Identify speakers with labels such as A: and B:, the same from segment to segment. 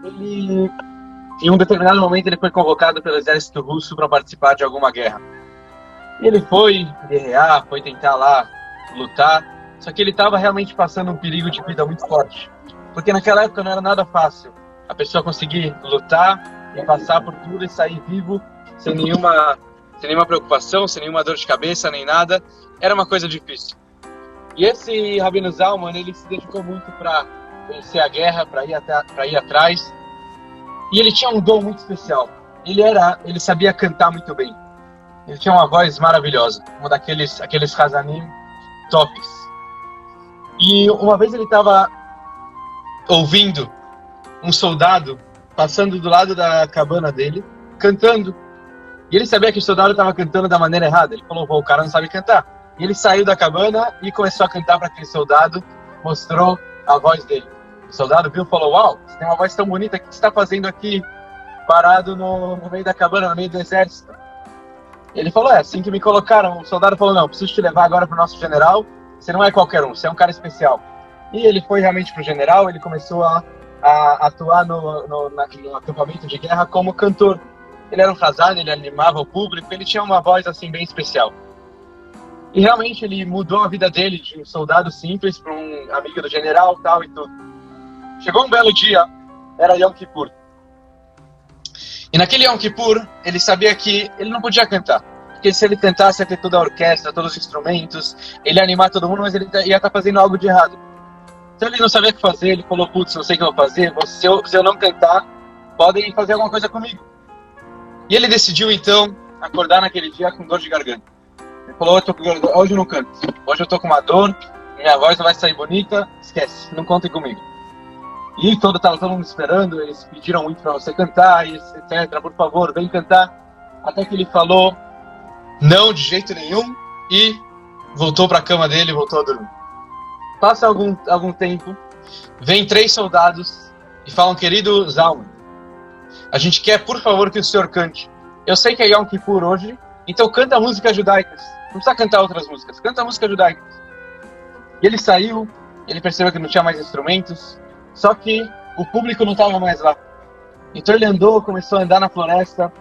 A: ele, em um determinado momento, ele foi convocado pelo exército russo para participar de alguma guerra. E ele foi guerrear, foi tentar lá lutar, só que ele estava realmente passando um perigo de vida muito forte. Porque naquela época não era nada fácil a pessoa conseguir lutar e passar por tudo e sair vivo sem nenhuma preocupação, sem nenhuma dor de cabeça, nem nada. Era uma coisa difícil. E esse Rabino Zalman, ele se dedicou muito para vencer a guerra, para ir atrás. E ele tinha um dom muito especial. Ele sabia cantar muito bem. Ele tinha uma voz maravilhosa, uma aqueles Hazanim tops. E uma vez ele estava ouvindo um soldado passando do lado da cabana dele, cantando. E ele sabia que o soldado estava cantando da maneira errada. Ele falou, o cara não sabe cantar. E ele saiu da cabana e começou a cantar para aquele soldado, mostrou a voz dele. O soldado viu e falou, uau, você tem uma voz tão bonita, o que você está fazendo aqui, parado no meio da cabana, no meio do exército? Ele falou, assim que me colocaram. O soldado falou, não, preciso te levar agora para o nosso general, você não é qualquer um, você é um cara especial. E ele foi realmente para o general, ele começou a atuar no acampamento de guerra como cantor. Ele era um Hazan, ele animava o público, ele tinha uma voz assim bem especial. E realmente ele mudou a vida dele de um soldado simples para um amigo do general, tal e tudo. Chegou um belo dia, era Yom Kippur. E naquele Yom Kippur, ele sabia que ele não podia cantar. Porque se ele tentasse, ia ter toda a orquestra, todos os instrumentos, ele ia animar todo mundo, mas ele ia estar fazendo algo de errado. Então ele não sabia o que fazer, ele falou, putz, não sei o que eu vou fazer, se eu não cantar, podem fazer alguma coisa comigo. E ele decidiu então acordar naquele dia com dor de garganta. Ele falou, hoje eu não canto, hoje eu tô com uma dor, minha voz não vai sair bonita, esquece, não contem comigo. E estava todo mundo esperando, eles pediram muito para você cantar, etc, por favor, vem cantar. Até que ele falou, não, de jeito nenhum, e voltou para a cama dele e voltou a dormir. Passa algum tempo, vem 3 soldados e falam, querido Zalman, a gente quer, por favor, que o senhor cante. Eu sei que é Yom Kippur hoje, então canta músicas judaicas. Não precisa cantar outras músicas, canta músicas judaicas. E ele saiu, ele percebeu que não tinha mais instrumentos, só que o público não estava mais lá. Então ele andou, começou a andar na floresta,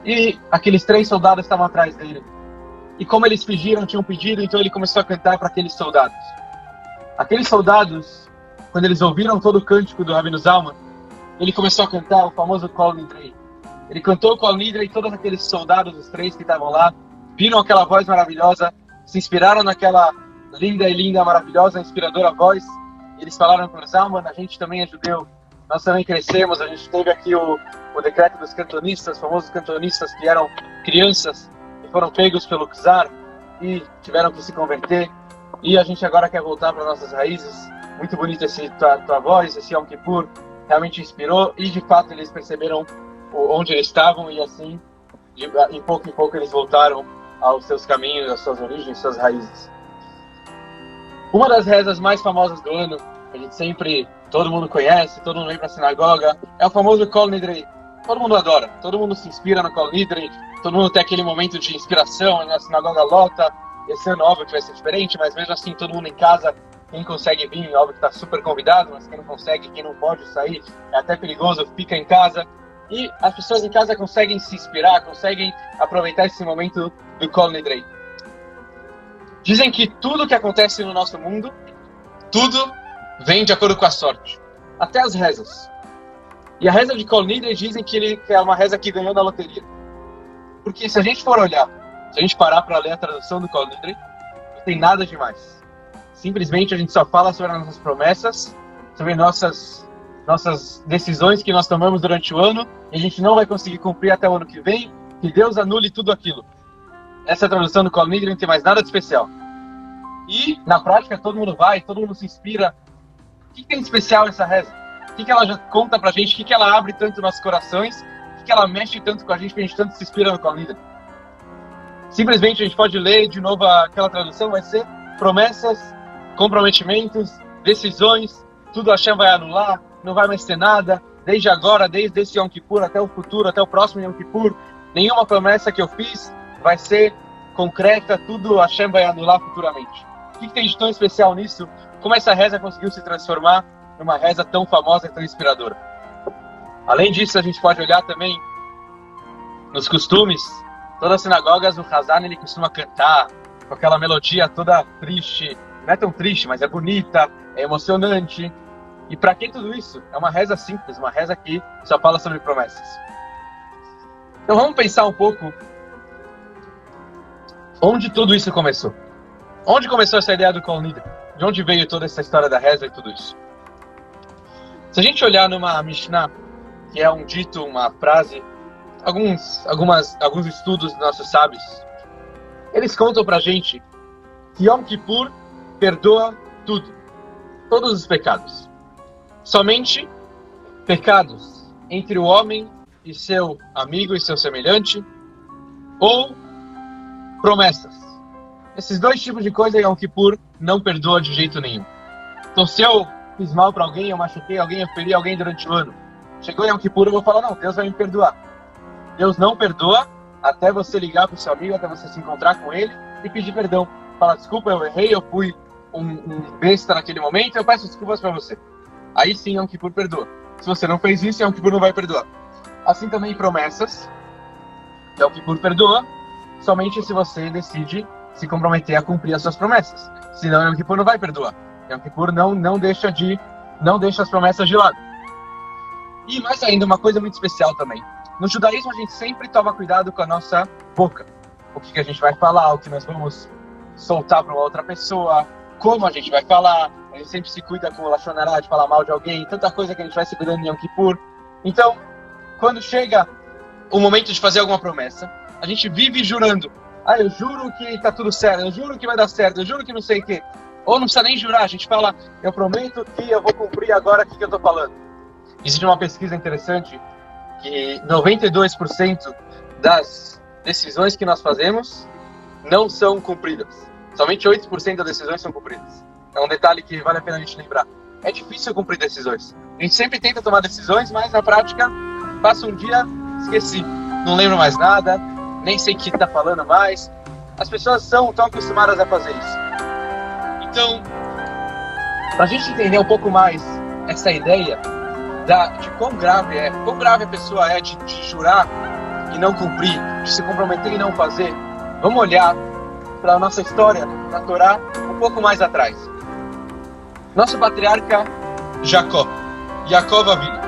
A: e aqueles 3 soldados estavam atrás dele. E como eles tinham pedido, então ele começou a cantar para aqueles soldados. Aqueles soldados, quando eles ouviram todo o cântico do Rabino Zalman, ele começou a cantar o famoso Kol Nidrei. Ele cantou o Kol Nidrei e todos aqueles soldados, os 3 que estavam lá, viram aquela voz maravilhosa, se inspiraram naquela linda, maravilhosa, inspiradora voz. E eles falaram para o Zalman, a gente também é judeu, nós também crescemos, a gente teve aqui o decreto dos cantonistas, famosos cantonistas que eram crianças e foram pegos pelo czar e tiveram que se converter. E a gente agora quer voltar para nossas raízes. Muito bonita tua voz, esse Yom Kippur realmente inspirou. E de fato eles perceberam onde eles estavam e assim, em pouco eles voltaram aos seus caminhos, às suas origens, às suas raízes. Uma das rezas mais famosas do ano, que a gente sempre, todo mundo conhece, todo mundo vem para a sinagoga, é o famoso Kol Nidrei. Todo mundo adora, todo mundo se inspira no Kol Nidrei, todo mundo tem aquele momento de inspiração, na sinagoga lota. Esse ano, óbvio que vai ser diferente, mas mesmo assim, todo mundo em casa, quem consegue vir, óbvio que está super convidado, mas quem não consegue, quem não pode sair, é até perigoso, fica em casa. E as pessoas em casa conseguem se inspirar, conseguem aproveitar esse momento do Kol Nidrei. Dizem que tudo que acontece no nosso mundo, tudo vem de acordo com a sorte. Até as rezas. E a reza de Kol Nidrei dizem que é uma reza que ganhou na loteria. Porque se a gente for olhar, se a gente parar para ler a tradução do Kol Nidrei, não tem nada demais. Simplesmente a gente só fala sobre as nossas promessas, sobre nossas decisões que nós tomamos durante o ano, e a gente não vai conseguir cumprir até o ano que vem, que Deus anule tudo aquilo. Essa é a tradução do Kol Nidrei, não tem mais nada de especial. E, na prática, todo mundo vai, todo mundo se inspira. O que tem de especial essa reza? O que ela já conta pra gente? O que ela abre tanto nossos corações? O que ela mexe tanto com a gente, que a gente tanto se inspira no Kol Nidrei? Simplesmente a gente pode ler de novo aquela tradução, vai ser promessas, comprometimentos, decisões, tudo Hashem vai anular, não vai mais ter nada, desde agora, desde esse Yom Kippur até o futuro, até o próximo Yom Kippur, nenhuma promessa que eu fiz vai ser concreta, tudo Hashem vai anular futuramente. O que tem de tão especial nisso? Como essa reza conseguiu se transformar numa reza tão famosa e tão inspiradora? Além disso, a gente pode olhar também nos costumes. Todas as sinagogas, o Hazan, ele costuma cantar com aquela melodia toda triste. Não é tão triste, mas é bonita, é emocionante. E para que tudo isso? É uma reza simples, uma reza que só fala sobre promessas. Então vamos pensar um pouco onde tudo isso começou. Onde começou essa ideia do Kol Nidre? De onde veio toda essa história da reza e tudo isso? Se a gente olhar numa Mishnah, que é um dito, uma frase, alguns estudos dos nossos sábios, eles contam pra gente que Yom Kippur perdoa tudo, todos os pecados. Somente pecados entre o homem e seu amigo e seu semelhante, ou promessas. Esses dois tipos de coisa Yom Kippur não perdoa de jeito nenhum. Então se eu fiz mal para alguém, eu machuquei alguém, eu feri alguém durante o ano, chegou Yom Kippur, eu vou falar, não, Deus vai me perdoar. Deus não perdoa até você ligar para o seu amigo, até você se encontrar com ele e pedir perdão. Falar, desculpa, eu errei, eu fui um besta naquele momento, eu peço desculpas para você. Aí sim Yom Kippur perdoa. Se você não fez isso, Yom Kippur não vai perdoar. Assim também promessas, Yom Kippur perdoa, somente se você decide se comprometer a cumprir as suas promessas. Senão Yom Kippur não vai perdoar. Yom Kippur não deixa as promessas de lado. E mais ainda, uma coisa muito especial também. No judaísmo a gente sempre toma cuidado com a nossa boca. O que a gente vai falar, o que nós vamos soltar para uma outra pessoa, como a gente vai falar. A gente sempre se cuida com o Lashon Hará, de falar mal de alguém, tanta coisa que a gente vai se cuidando em Yom Kippur. Então, quando chega o momento de fazer alguma promessa, a gente vive jurando. Eu juro que tá tudo certo, eu juro que vai dar certo, eu juro que não sei o quê. Ou não precisa nem jurar, a gente fala, eu prometo que eu vou cumprir agora o que eu tô falando. Existe uma pesquisa interessante que 92% das decisões que nós fazemos não são cumpridas. Somente 8% das decisões são cumpridas. É um detalhe que vale a pena a gente lembrar. É difícil cumprir decisões. A gente sempre tenta tomar decisões, mas na prática, passa um dia, esqueci. Não lembro mais nada, nem sei o que está falando mais. As pessoas são tão acostumadas a fazer isso. Então, para a gente entender um pouco mais essa ideia de quão grave a pessoa é de jurar e não cumprir, de se comprometer e não fazer, vamos olhar para a nossa história na Torá um pouco mais atrás. Nosso patriarca Jacó Avinu,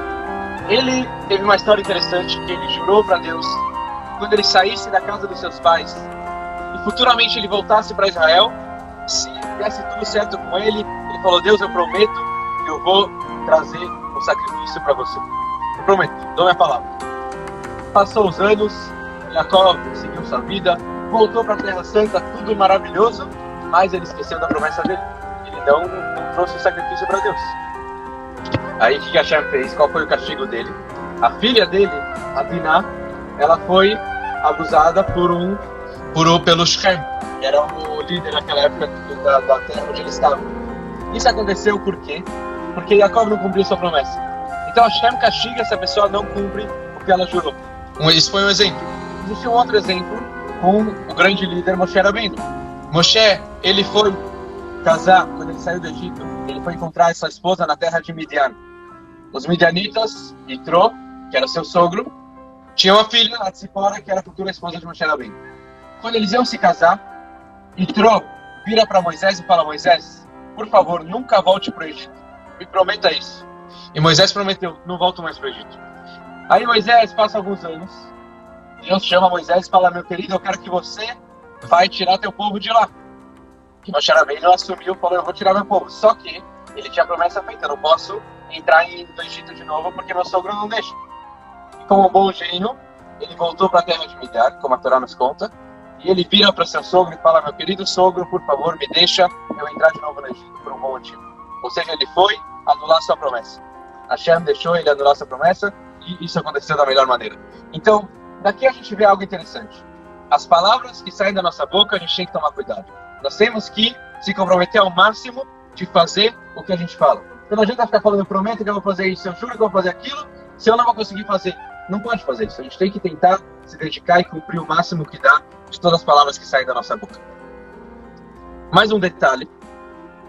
A: ele teve uma história interessante que ele jurou para Deus quando ele saísse da casa dos seus pais e futuramente ele voltasse para Israel, se desse tudo certo com ele, ele falou, Deus, eu prometo que eu vou trazer um sacrifício para você. Eu prometo, dou minha palavra. Passou os anos, Jacó seguiu sua vida, voltou para a Terra Santa, tudo maravilhoso, mas ele esqueceu da promessa dele. Ele não trouxe o sacrifício para Deus. Aí o que Hashem fez? Qual foi o castigo dele? A filha dele, a Diná, ela foi abusada pelo Shem, que era o líder naquela época da terra onde ele estava. Isso aconteceu por quê? Porque Jacó não cumpriu sua promessa. Então Hashem castiga se a pessoa não cumpre o que ela jurou. Isso foi um exemplo. Existe um outro exemplo com o grande líder Moshe Rabbeinu. Moshe, ele foi casar, quando ele saiu do Egito, ele foi encontrar sua esposa na terra de Midian. Os midianitas, Yitro, que era seu sogro, tinha uma filha, a Tzipora, que era a futura esposa de Moshe Rabbeinu. Quando eles iam se casar, Yitro vira para Moisés e fala, Moisés, por favor, nunca volte para o Egito. Me prometa isso. E Moisés prometeu, não volto mais para o Egito. Aí Moisés passa alguns anos, Deus chama Moisés e fala, meu querido, eu quero que você vai tirar teu povo de lá. Que Moshe Rabbeinu assumiu e falou, eu vou tirar meu povo. Só que ele tinha a promessa feita, eu não posso entrar no Egito de novo porque meu sogro não deixa. E como um bom gênio, ele voltou para a terra de Midian, como a Torá nos conta, e ele vira para seu sogro e fala, meu querido sogro, por favor, me deixa eu entrar de novo no Egito por um bom motivo. Ou seja, ele foi anular sua promessa. Hashem deixou ele anular sua promessa e isso aconteceu da melhor maneira. Então, daqui a gente vê algo interessante. As palavras que saem da nossa boca, a gente tem que tomar cuidado. Nós temos que se comprometer ao máximo de fazer o que a gente fala. Então não adianta ficar falando, eu prometo que eu vou fazer isso, eu juro que eu vou fazer aquilo, se eu não vou conseguir fazer. Não pode fazer isso. A gente tem que tentar se dedicar e cumprir o máximo que dá de todas as palavras que saem da nossa boca. Mais um detalhe.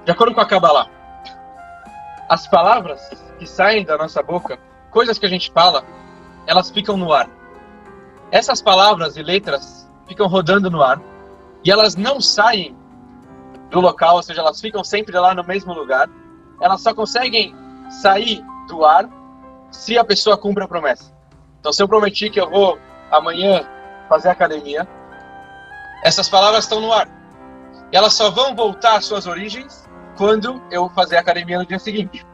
A: De acordo com a Kabbalah, as palavras que saem da nossa boca coisas que a gente fala, elas ficam no ar. Essas palavras e letras ficam rodando no ar e elas não saem do local, ou seja, elas ficam sempre lá no mesmo lugar. Elas só conseguem sair do ar se a pessoa cumpre a promessa. Então, se eu prometi que eu vou amanhã fazer academia, essas palavras estão no ar. E elas só vão voltar às suas origens quando eu fazer academia no dia seguinte.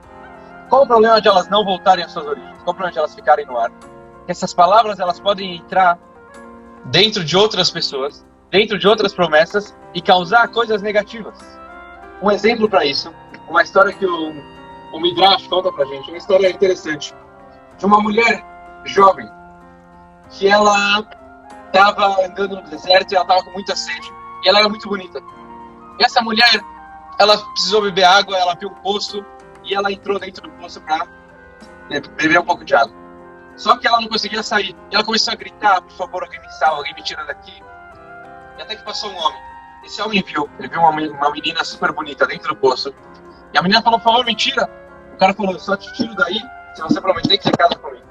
A: Qual o problema de elas não voltarem às suas origens? Qual o problema de elas ficarem no ar? Essas palavras, elas podem entrar dentro de outras pessoas, dentro de outras promessas e causar coisas negativas. Um exemplo para isso, uma história que o Midrash conta pra gente, uma história interessante, de uma mulher jovem, que ela estava andando no deserto e ela estava com muita sede, e ela era muito bonita. E essa mulher, ela precisou beber água, ela viu um poço, e ela entrou dentro do poço para beber um pouco de água. Só que ela não conseguia sair, e ela começou a gritar, por favor, alguém me salva, alguém me tira daqui. E até que passou um homem. Esse homem viu, ele viu uma menina super bonita dentro do poço, e a menina falou, por favor, me tira. O cara falou, só te tiro daí se você prometer que você casa comigo.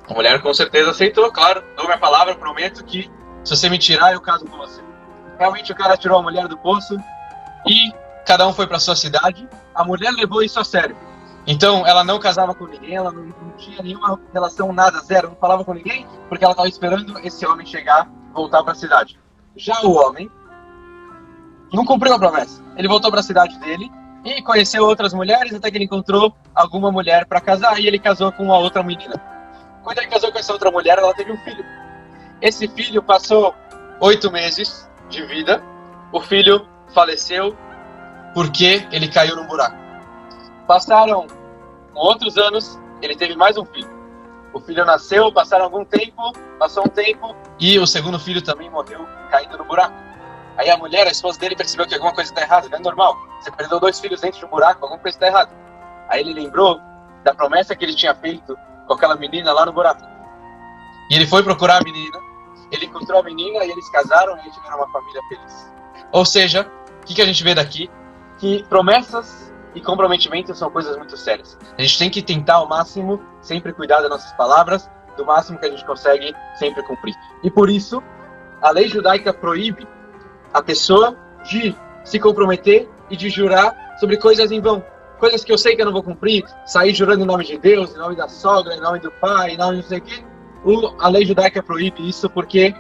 A: A mulher com certeza aceitou, claro, dou minha palavra, prometo que se você me tirar, eu caso com você. Realmente o cara tirou a mulher do poço e cada um foi para sua cidade. A mulher levou isso a sério. Então ela não casava com ninguém, ela não tinha nenhuma relação, nada, zero, não falava com ninguém, porque ela estava esperando esse homem chegar, voltar para a cidade. Já o homem não cumpriu a promessa. Ele voltou para a cidade dele e conheceu outras mulheres até que ele encontrou alguma mulher para casar e ele casou com uma outra menina. Quando ele casou com essa outra mulher, ela teve um filho. Esse filho passou 8 meses de vida. O filho faleceu porque ele caiu num buraco. Passaram outros anos, ele teve mais um filho. O filho nasceu, passaram algum tempo, passou um tempo e o segundo filho também morreu caindo no buraco. Aí a mulher, a esposa dele, percebeu que alguma coisa está errada. Não é normal. Você perdeu 2 filhos dentro de um buraco, alguma coisa está errada. Aí ele lembrou da promessa que ele tinha feito com aquela menina lá no buraco. E ele foi procurar a menina, ele encontrou a menina e eles casaram e eles tiveram uma família feliz. Ou seja, o que a gente vê daqui? Que promessas e comprometimentos são coisas muito sérias. A gente tem que tentar ao máximo sempre cuidar das nossas palavras, do máximo que a gente consegue sempre cumprir. E por isso, a lei judaica proíbe a pessoa de se comprometer e de jurar sobre coisas em vão. Coisas que eu sei que eu não vou cumprir, sair jurando em nome de Deus, em nome da sogra, em nome do pai, em nome de não sei o quê. A lei judaica proíbe isso porque,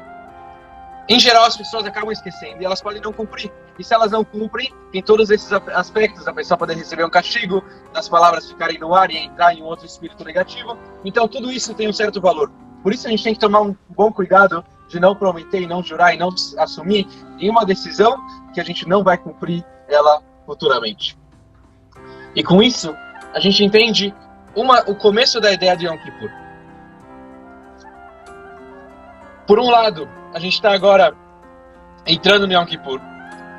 A: em geral, as pessoas acabam esquecendo e elas podem não cumprir. E se elas não cumprem, tem todos esses aspectos, a pessoa poder receber um castigo, das palavras ficarem no ar e entrar em um outro espírito negativo. Então, tudo isso tem um certo valor. Por isso, a gente tem que tomar um bom cuidado de não prometer e não jurar e não assumir nenhuma decisão que a gente não vai cumprir ela futuramente. E com isso, a gente entende o começo da ideia de Yom Kippur. Por um lado, a gente está agora entrando no Yom Kippur.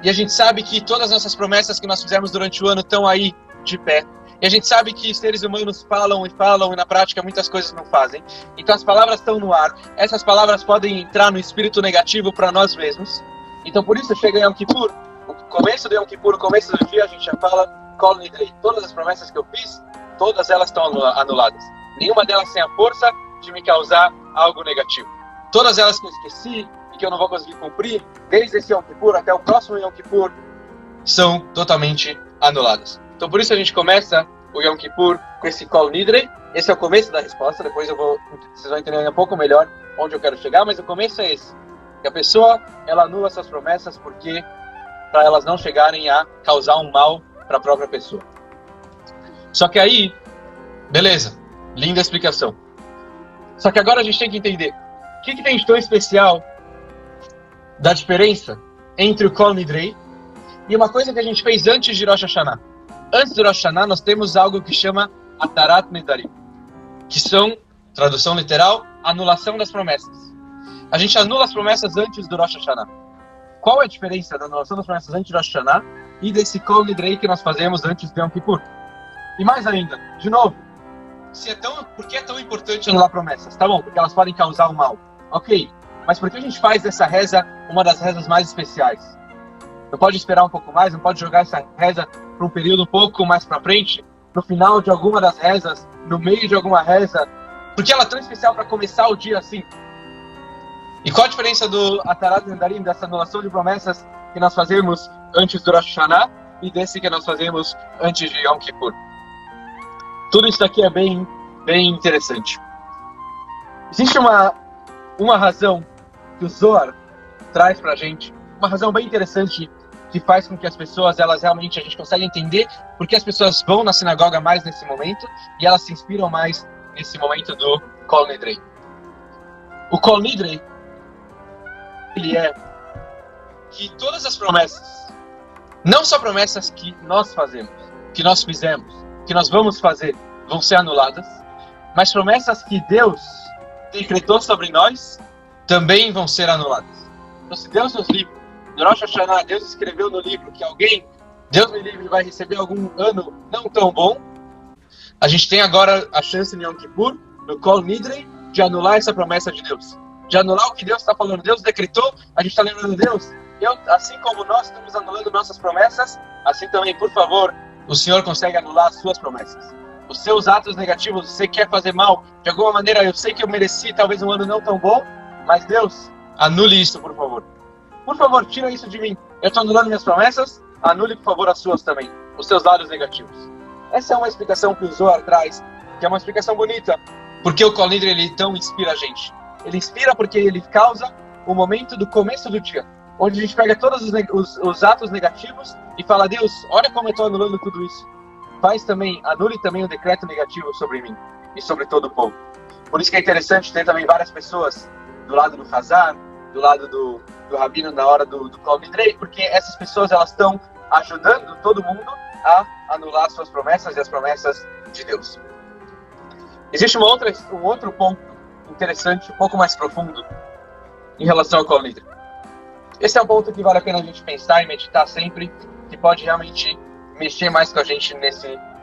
A: E a gente sabe que todas as nossas promessas que nós fizemos durante o ano estão aí de pé. E a gente sabe que seres humanos falam e na prática muitas coisas não fazem. Então as palavras estão no ar. Essas palavras podem entrar no espírito negativo para nós mesmos. Então por isso chega Yom Kippur. O começo do Yom Kippur, o começo do dia, a gente já fala Kol Nidrei. Todas as promessas que eu fiz, todas elas estão anuladas. Nenhuma delas tem a força de me causar algo negativo. Todas elas que eu esqueci e que eu não vou conseguir cumprir, desde esse Yom Kippur até o próximo Yom Kippur, são totalmente anuladas. Então por isso a gente começa o Yom Kippur com esse Kol Nidrei. Esse é o começo da resposta, depois vocês vão entender um pouco melhor onde eu quero chegar, mas o começo é esse. Que a pessoa, ela anula essas promessas porque para elas não chegarem a causar um mal para a própria pessoa. Só que aí, beleza, linda explicação. Só que agora a gente tem que entender o que tem de tão especial da diferença entre o Kol Nidrei e uma coisa que a gente fez antes de Rosh Hashanah. Antes de Rosh Hashanah, nós temos algo que chama Atarat Nedarim, que são, tradução literal, anulação das promessas. A gente anula as promessas antes do Rosh Hashanah. Qual é a diferença da anulação das promessas antes de Rosh Hashanah e desse Kol Nidrei que nós fazemos antes de Yom Kippur? E mais ainda, de novo, por que é tão importante anular promessas? Tá bom, porque elas podem causar um mal. Ok, mas por que a gente faz dessa reza uma das rezas mais especiais? Não pode esperar um pouco mais? Não pode jogar essa reza para um período um pouco mais para frente? no final de alguma das rezas, no meio de alguma reza? Por que ela é tão especial para começar o dia assim? E qual a diferença do Atarat Nedarim, dessa anulação de promessas que nós fazemos antes do Rosh Hashanah e desse que nós fazemos antes de Yom Kippur? Tudo isso daqui é bem interessante. Existe uma razão que o Zohar traz pra gente, uma razão bem interessante que faz com que as pessoas, elas realmente, a gente consegue entender porque as pessoas vão na sinagoga mais nesse momento e elas se inspiram mais nesse momento do Kol Nidrei. O Kol Nidrei, ele é que todas as promessas, não só promessas que nós fazemos, que nós fizemos, que nós vamos fazer, vão ser anuladas, mas promessas que Deus decretou sobre nós também vão ser anuladas. Então, se Deus nos livre, no Rosh Hashanah, Deus escreveu no livro que alguém, Deus me livre, vai receber algum ano não tão bom, a gente tem agora a chance em Yom Kippur, no Kol Nidrei, de anular essa promessa de Deus. De anular o que Deus está falando. Deus decretou, a gente está lembrando Deus. Assim como nós estamos anulando nossas promessas, assim também, por favor, o Senhor consegue anular as suas promessas. Os seus atos negativos, você quer fazer mal, de alguma maneira, eu sei que eu mereci talvez um ano não tão bom, mas Deus, anule isso, por favor. Por favor, tira isso de mim. Eu estou anulando minhas promessas, anule, por favor, as suas também, os seus lados negativos. Essa é uma explicação que o Zohar traz, que é uma explicação bonita, porque o Kol Nidrei, ele então inspira a gente. Ele inspira porque ele causa o momento do começo do dia, onde a gente pega todos os atos negativos e fala, Deus, olha como eu estou anulando tudo isso. Anule também o decreto negativo sobre mim e sobre todo o povo. Por isso que é interessante ter também várias pessoas do lado do Hazar, do lado do Rabino na hora do Kol Nidrei, porque essas pessoas, elas estão ajudando todo mundo a anular suas promessas e as promessas de Deus. Existe um outro ponto interessante, um pouco mais profundo, em relação ao Kol Nidrei. Esse é um ponto que vale a pena a gente pensar e meditar sempre, que pode realmente mexer mais com a gente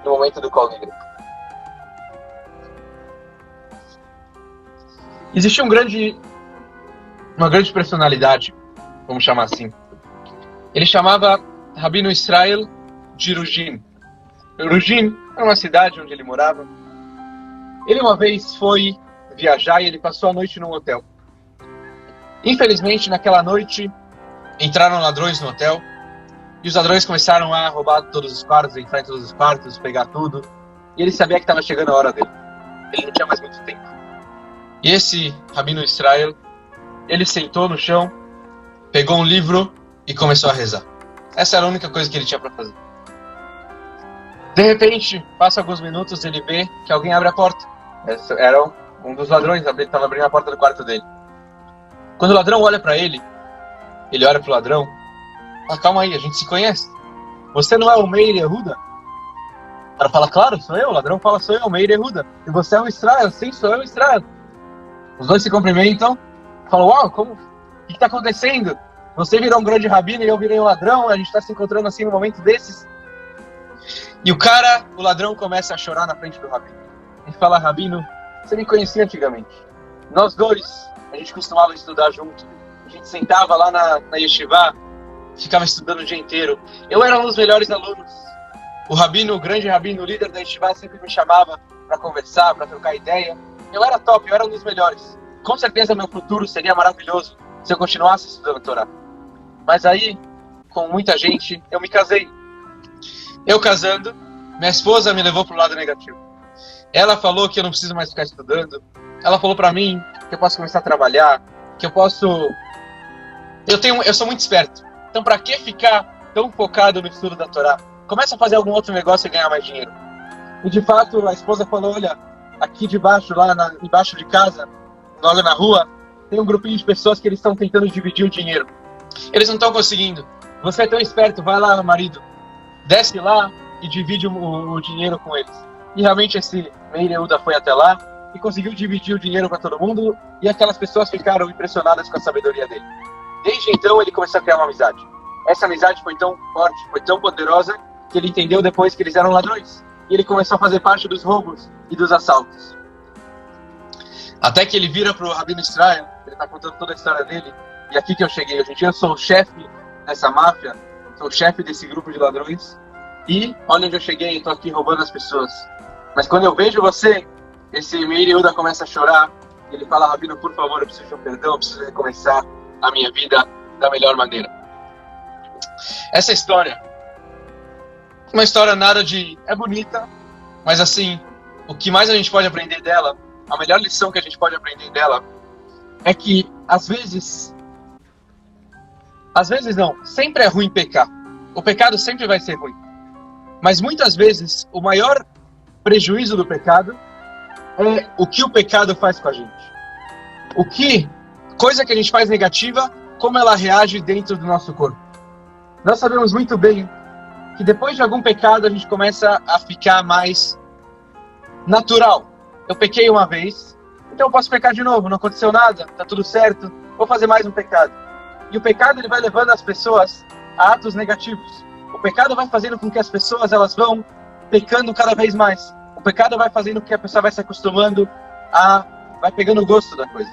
A: no momento do Kol Nidrei. Existia uma grande personalidade, vamos chamar assim. Ele chamava Rabino Israel de Ruzhin. Ruzhin era uma cidade onde ele morava. Ele uma vez foi viajar e ele passou a noite num hotel. Infelizmente, naquela noite, entraram ladrões no hotel e os ladrões começaram a roubar todos os quartos, entrar em todos os quartos, pegar tudo. E ele sabia que estava chegando a hora dele. Ele não tinha mais muito tempo. E esse Rabino Israel, ele sentou no chão, pegou um livro e começou a rezar. Essa era a única coisa que ele tinha para fazer. De repente, passa alguns minutos, ele vê que alguém abre a porta. Esse era um dos ladrões, estava abrindo a porta do quarto dele. Quando o ladrão olha para ele olha pro ladrão, calma aí, a gente se conhece. Você não é o Meir Yehuda? O cara fala, claro, sou eu. O ladrão fala, sou eu, Meir Yehuda. E você é o Israel? Sim, sou eu, Israel. Os dois se cumprimentam, falam, uau, o que está acontecendo? Você virou um grande rabino e eu virei um ladrão, a gente está se encontrando assim num momento desses. E o ladrão começa a chorar na frente do rabino. Ele fala, rabino, você me conhecia antigamente. Nós dois, a gente costumava estudar junto. A gente sentava lá na yeshiva, ficava estudando o dia inteiro. Eu era um dos melhores alunos. O grande rabino, o líder da yeshiva, sempre me chamava para conversar, para trocar ideia. Eu era top, eu era um dos melhores. Com certeza meu futuro seria maravilhoso se eu continuasse estudando Torá. Mas aí, com muita gente, eu me casei. Eu casando, minha esposa me levou pro lado negativo. Ela falou que eu não preciso mais ficar estudando. Ela falou para mim que eu posso começar a trabalhar, que eu posso... Eu sou muito esperto. Então, para que ficar tão focado no estudo da Torá? Começa a fazer algum outro negócio e ganhar mais dinheiro. E, de fato, a esposa falou, olha, aqui debaixo, embaixo de casa, logo na rua, tem um grupinho de pessoas que eles estão tentando dividir o dinheiro. Eles não estão conseguindo. Você é tão esperto, vai lá, marido, desce lá e divide o dinheiro com eles. E realmente esse Meir Yehuda foi até lá e conseguiu dividir o dinheiro para todo mundo e aquelas pessoas ficaram impressionadas com a sabedoria dele. Desde então ele começou a criar uma amizade. Essa amizade foi tão forte, foi tão poderosa que ele entendeu depois que eles eram ladrões. E ele começou a fazer parte dos roubos e dos assaltos. Até que ele vira para o Rabino Israel, ele está contando toda a história dele. E aqui que eu cheguei. Hoje em dia eu sou o chefe dessa máfia, sou o chefe desse grupo de ladrões. E olha onde eu cheguei, estou aqui roubando as pessoas. Mas quando eu vejo você, esse Meir Yehuda começa a chorar. Ele fala, Rabino, por favor, eu preciso de um perdão, eu preciso recomeçar a minha vida da melhor maneira. Essa história, uma história nada de... é bonita, mas assim, o que mais a gente pode aprender dela, a melhor lição que a gente pode aprender dela, é que às vezes não, sempre é ruim pecar. O pecado sempre vai ser ruim. Mas muitas vezes, o maior prejuízo do pecado é o que o pecado faz com a gente. Coisa que a gente faz negativa, como ela reage dentro do nosso corpo. Nós sabemos muito bem que depois de algum pecado, a gente começa a ficar mais natural. Eu pequei uma vez, então eu posso pecar de novo, não aconteceu nada, tá tudo certo, vou fazer mais um pecado. E o pecado ele vai levando as pessoas a atos negativos. O pecado vai fazendo com que as pessoas elas vão pecando cada vez mais. O pecado vai fazendo com que a pessoa vai se acostumando vai pegando o gosto da coisa.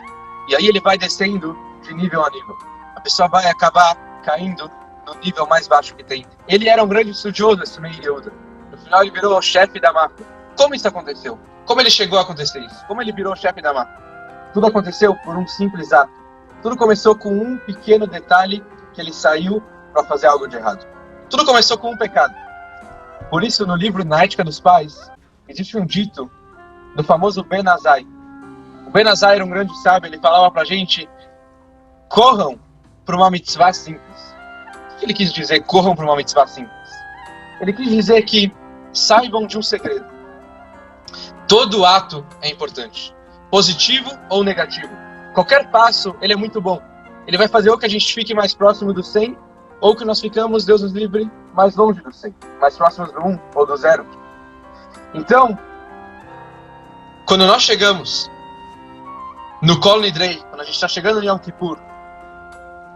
A: E aí ele vai descendo de nível a nível. A pessoa vai acabar caindo no nível mais baixo que tem. Ele era um grande estudioso, esse Meir Yehuda. No final ele virou o chefe da máfia. Como isso aconteceu? Como ele chegou a acontecer isso? Como ele virou o chefe da máfia? Tudo aconteceu por um simples ato. Tudo começou com um pequeno detalhe que ele saiu para fazer algo de errado. Tudo começou com um pecado. Por isso, no livro Na Ética dos Pais, existe um dito do famoso Ben Azai. O Ben Azai era um grande sábio, ele falava pra gente, corram para uma mitzvah simples. O que ele quis dizer, corram para uma mitzvah simples? Ele quis dizer que saibam de um segredo. Todo ato é importante, positivo ou negativo. Qualquer passo, ele é muito bom. Ele vai fazer ou que a gente fique mais próximo do 100, ou que nós ficamos, Deus nos livre, mais longe do 100, mais próximos do 1 ou do 0. Então, quando nós chegamos no Kol Nidrei, quando a gente está chegando em Yom Kippur,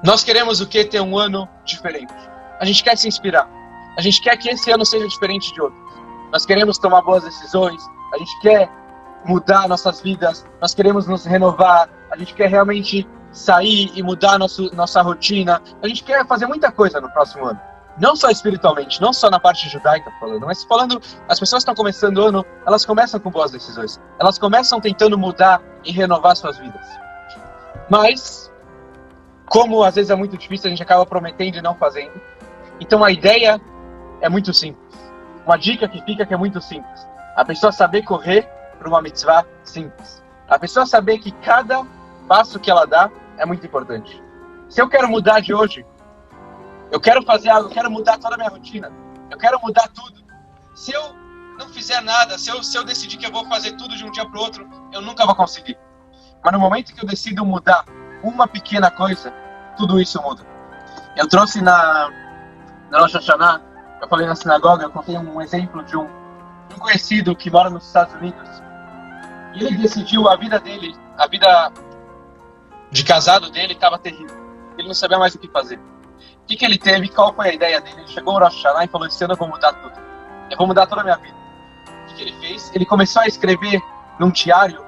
A: nós queremos o quê? Ter um ano diferente. A gente quer se inspirar. A gente quer que esse ano seja diferente de outros. Nós queremos tomar boas decisões, a gente quer mudar nossas vidas, nós queremos nos renovar, a gente quer realmente sair e mudar nossa rotina, a gente quer fazer muita coisa no próximo ano. Não só espiritualmente, não só na parte judaica falando, mas falando, as pessoas que estão começando o ano, elas começam com boas decisões. Elas começam tentando mudar e renovar suas vidas. Mas, como às vezes é muito difícil, a gente acaba prometendo e não fazendo. Então a ideia é muito simples. Uma dica que fica que é muito simples. A pessoa saber correr para uma mitzvah simples. A pessoa saber que cada passo que ela dá é muito importante. Se eu quero mudar de hoje, eu quero fazer algo, eu quero mudar toda a minha rotina, eu quero mudar tudo. Se eu não fizer nada, se eu decidir que eu vou fazer tudo de um dia para o outro, eu nunca vou conseguir. Mas no momento que eu decido mudar uma pequena coisa, tudo isso muda. Eu trouxe na Rosh Hashanah, eu falei na sinagoga, eu contei um exemplo de um conhecido que mora nos Estados Unidos. E ele decidiu, a vida dele, a vida de casado dele estava terrível. Ele não sabia mais o que fazer. O que ele teve? Qual foi a ideia dele? Ele chegou ao Rosh Hashanah e falou, esse ano eu vou mudar tudo. Eu vou mudar toda a minha vida. O que ele fez? Ele começou a escrever num diário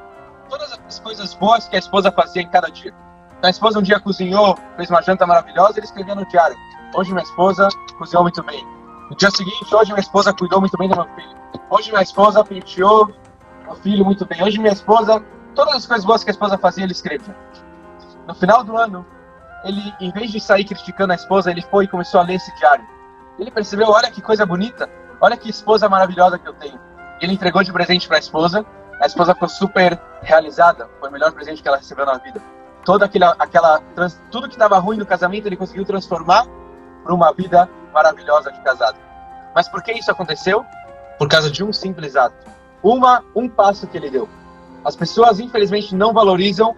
A: todas as coisas boas que a esposa fazia em cada dia. Então, a esposa um dia cozinhou, fez uma janta maravilhosa, ele escrevia no diário. Hoje minha esposa cozinhou muito bem. No dia seguinte, hoje minha esposa cuidou muito bem do meu filho. Hoje minha esposa penteou meu filho muito bem. Hoje minha esposa, todas as coisas boas que a esposa fazia, ele escrevia. No final do ano, ele, em vez de sair criticando a esposa, ele foi e começou a ler esse diário. Ele percebeu, olha que coisa bonita, olha que esposa maravilhosa que eu tenho. Ele entregou de presente para a esposa ficou super realizada, foi o melhor presente que ela recebeu na vida. Tudo que estava ruim no casamento, ele conseguiu transformar para uma vida maravilhosa de casado. Mas por que isso aconteceu? Por causa de um simples ato. Um passo que ele deu. As pessoas, infelizmente, não valorizam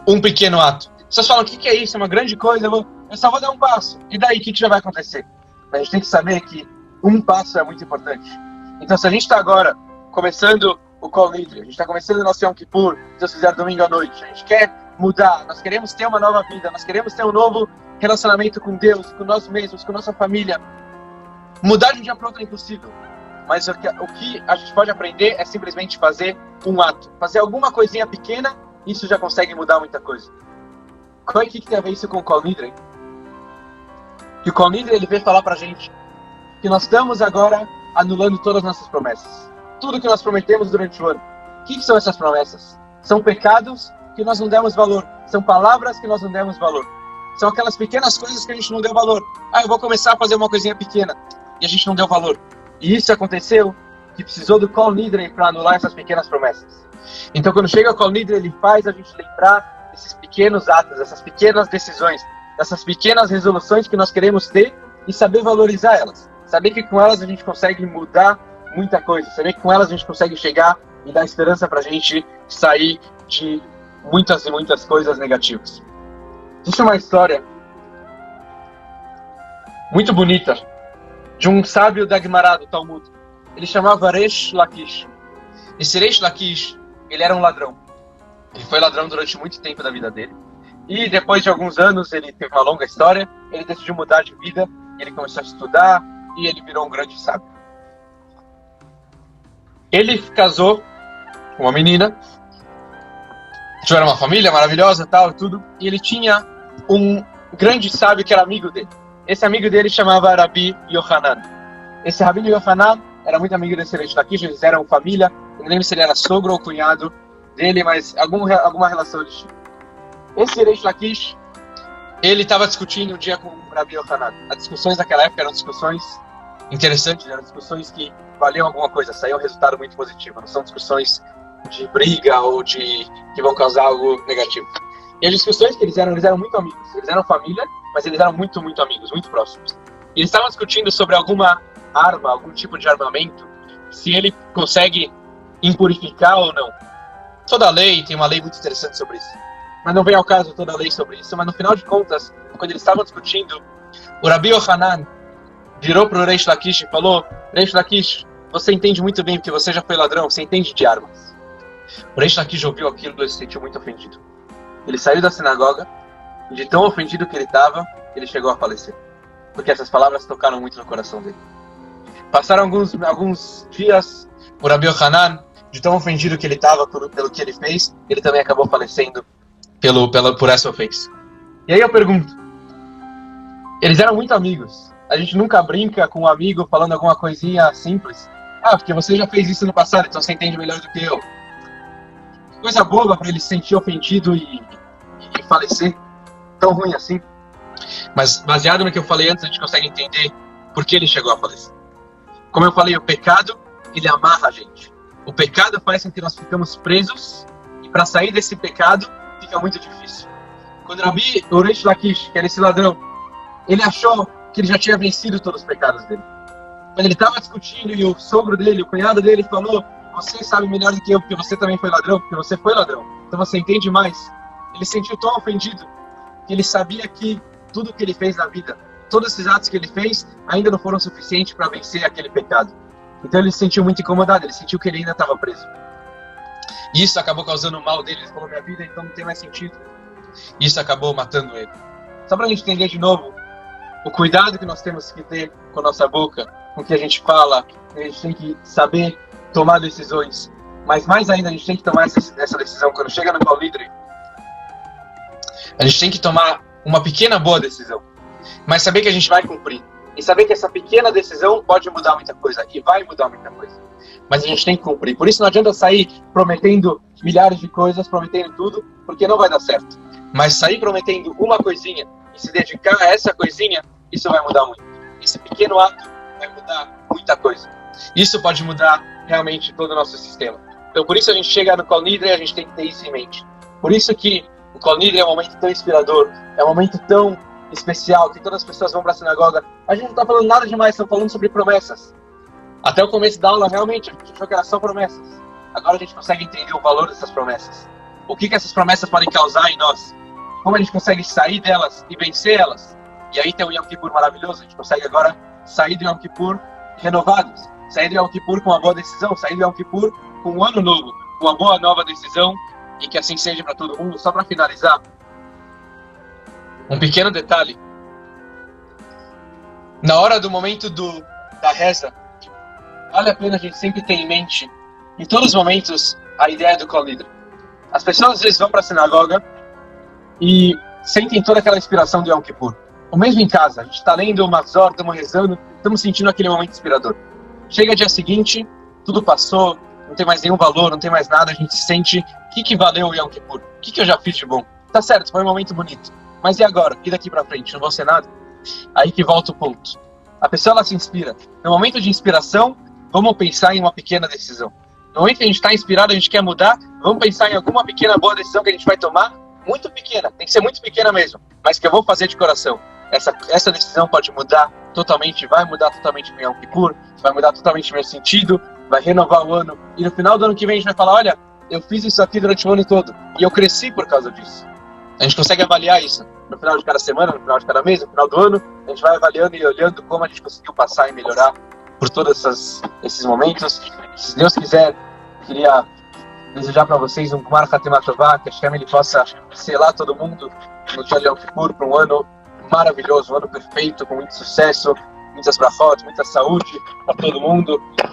A: um pequeno ato. Vocês falam, o que é isso? É uma grande coisa, eu só vou dar um passo. E daí, o que já vai acontecer? A gente tem que saber que um passo é muito importante. Então, se a gente está agora começando o Kol Nidre, a gente está começando o nosso Yom Kippur, se Deus quiser, domingo à noite, a gente quer mudar, nós queremos ter uma nova vida, nós queremos ter um novo relacionamento com Deus, com nós mesmos, com nossa família. Mudar de um dia para o outro é impossível. Mas o que a gente pode aprender é simplesmente fazer um ato. Fazer alguma coisinha pequena, isso já consegue mudar muita coisa. O que tem a ver isso com o Kol Nidre? Que o Kol Nidre, ele veio falar pra gente que nós estamos agora anulando todas as nossas promessas. Tudo que nós prometemos durante o ano. O que são essas promessas? São pecados que nós não demos valor. São palavras que nós não demos valor. São aquelas pequenas coisas que a gente não deu valor. Eu vou começar a fazer uma coisinha pequena. E a gente não deu valor. E isso aconteceu, que precisou do Kol Nidre para anular essas pequenas promessas. Então, quando chega o Kol Nidre, ele faz a gente lembrar desses pequenos atos, dessas pequenas decisões, dessas pequenas resoluções que nós queremos ter e saber valorizar elas. Saber que com elas a gente consegue mudar muita coisa. Saber que com elas a gente consegue chegar e dar esperança para a gente sair de muitas e muitas coisas negativas. Existe uma história muito bonita de um sábio da Gemara do Talmud. Ele chamava Reish Lakish. Esse Reish Lakish, ele era um ladrão. Ele foi ladrão durante muito tempo da vida dele. E depois de alguns anos, ele teve uma longa história, ele decidiu mudar de vida, ele começou a estudar e ele virou um grande sábio. Ele casou com uma menina, tiveram uma família maravilhosa, tal, tudo, e ele tinha um grande sábio que era amigo dele. Esse amigo dele chamava Rabi Yohanan. Esse Rabi Yohanan era muito amigo desse Reish Lakish, eles eram família, eu não lembro se ele era sogro ou cunhado dele, mas alguma relação eles tinham. Esse Reish Lakish, ele estava discutindo um dia com o Rabi Yohanan. As discussões daquela época eram discussões interessantes, eram discussões que valiam alguma coisa, saía um resultado muito positivo, não são discussões de briga ou que vão causar algo negativo. E as discussões que eles eram muito amigos, eles eram família, mas eles eram muito, muito amigos, muito próximos. E eles estavam discutindo sobre alguma arma, algum tipo de armamento, se ele consegue impurificar ou não. Toda lei, tem uma lei muito interessante sobre isso. Mas não vem ao caso toda a lei sobre isso, mas no final de contas, quando eles estavam discutindo, o Rabi Yohanan virou para o Reish Lakish e falou: Reish Lakish, você entende muito bem porque você já foi ladrão, você entende de armas. O Reish Lakish ouviu aquilo e se sentiu muito ofendido. Ele saiu da sinagoga e de tão ofendido que ele estava, ele chegou a falecer. Porque essas palavras tocaram muito no coração dele. Passaram alguns dias, o Rabi Yohanan, de tão ofendido que ele estava pelo que ele fez, ele também acabou falecendo por essa ofensa. E aí eu pergunto, eles eram muito amigos. A gente nunca brinca com um amigo falando alguma coisinha simples. Porque você já fez isso no passado, então você entende melhor do que eu. Coisa boba para ele se sentir ofendido e falecer. Tão ruim assim. Mas baseado no que eu falei antes, a gente consegue entender por que ele chegou a falecer. Como eu falei, o pecado, ele amarra a gente. O pecado faz com que nós ficamos presos e para sair desse pecado fica muito difícil. Quando o Reish Lakish, que era esse ladrão, ele achou que ele já tinha vencido todos os pecados dele. Quando ele estava discutindo e o sogro dele, o cunhado dele falou: você sabe melhor do que eu, porque você também foi ladrão, porque você foi ladrão, então você entende mais. Ele se sentiu tão ofendido que ele sabia que tudo que ele fez na vida, todos esses atos que ele fez, ainda não foram suficientes para vencer aquele pecado. Então ele se sentiu muito incomodado, ele sentiu que ele ainda estava preso. E isso acabou causando o mal dele, ele falou: minha vida então não tem mais sentido. E isso acabou matando ele. Só para a gente entender de novo o cuidado que nós temos que ter com a nossa boca, com o que a gente fala, a gente tem que saber tomar decisões. Mas mais ainda, a gente tem que tomar essa decisão quando chega no Kol Nidre. A gente tem que tomar uma pequena boa decisão, mas saber que a gente vai cumprir. E saber que essa pequena decisão pode mudar muita coisa, e vai mudar muita coisa. Mas a gente tem que cumprir. Por isso não adianta sair prometendo milhares de coisas, prometendo tudo, porque não vai dar certo. Mas sair prometendo uma coisinha e se dedicar a essa coisinha, isso vai mudar muito. Esse pequeno ato vai mudar muita coisa. Isso pode mudar realmente todo o nosso sistema. Então por isso a gente chega no Kol Nidre e a gente tem que ter isso em mente. Por isso que o Kol Nidre é um momento tão inspirador, é um momento tão especial, que todas as pessoas vão para a sinagoga. A gente não está falando nada demais, estamos falando sobre promessas. Até o começo da aula, realmente, a gente achou que eram só promessas. Agora a gente consegue entender o valor dessas promessas. O que essas promessas podem causar em nós. Como a gente consegue sair delas e vencer elas. E aí tem o Yom Kippur maravilhoso. A gente consegue agora sair do Yom Kippur renovados. Sair do Yom Kippur com uma boa decisão. Sair do Yom Kippur com um ano novo. Com uma boa nova decisão. E que assim seja para todo mundo. Só para finalizar, um pequeno detalhe. Na hora do momento da reza, vale a pena a gente sempre ter em mente, em todos os momentos, a ideia do Kol Nidre. As pessoas às vezes vão para a sinagoga e sentem toda aquela inspiração do Yom Kippur. Ou mesmo em casa, a gente está lendo o Mazor, estamos rezando, estamos sentindo aquele momento inspirador. Chega dia seguinte, tudo passou, não tem mais nenhum valor, não tem mais nada, a gente sente o que valeu o Yom Kippur, o que eu já fiz de bom. Tá certo, foi um momento bonito, mas e agora? E daqui pra frente? Não vou ser nada? Aí que volta o ponto. A pessoa, ela se inspira. No momento de inspiração, vamos pensar em uma pequena decisão. No momento que a gente está inspirado, a gente quer mudar, vamos pensar em alguma pequena boa decisão que a gente vai tomar, muito pequena, tem que ser muito pequena mesmo, mas que eu vou fazer de coração. Essa decisão pode mudar totalmente, vai mudar totalmente meu Yom Kippur, vai mudar totalmente meu sentido, vai renovar o ano, e no final do ano que vem a gente vai falar, olha, eu fiz isso aqui durante o ano todo, e eu cresci por causa disso. A gente consegue avaliar isso no final de cada semana, no final de cada mês, no final do ano, a gente vai avaliando e olhando como a gente conseguiu passar e melhorar por todos esses momentos. Se Deus quiser, queria desejar para vocês um Gmar Hatemah Tová, que a Hashem ele possa selar todo mundo no dia de Yom Kippur para um ano maravilhoso, um ano perfeito, com muito sucesso, muitas brachot, muita saúde para todo mundo,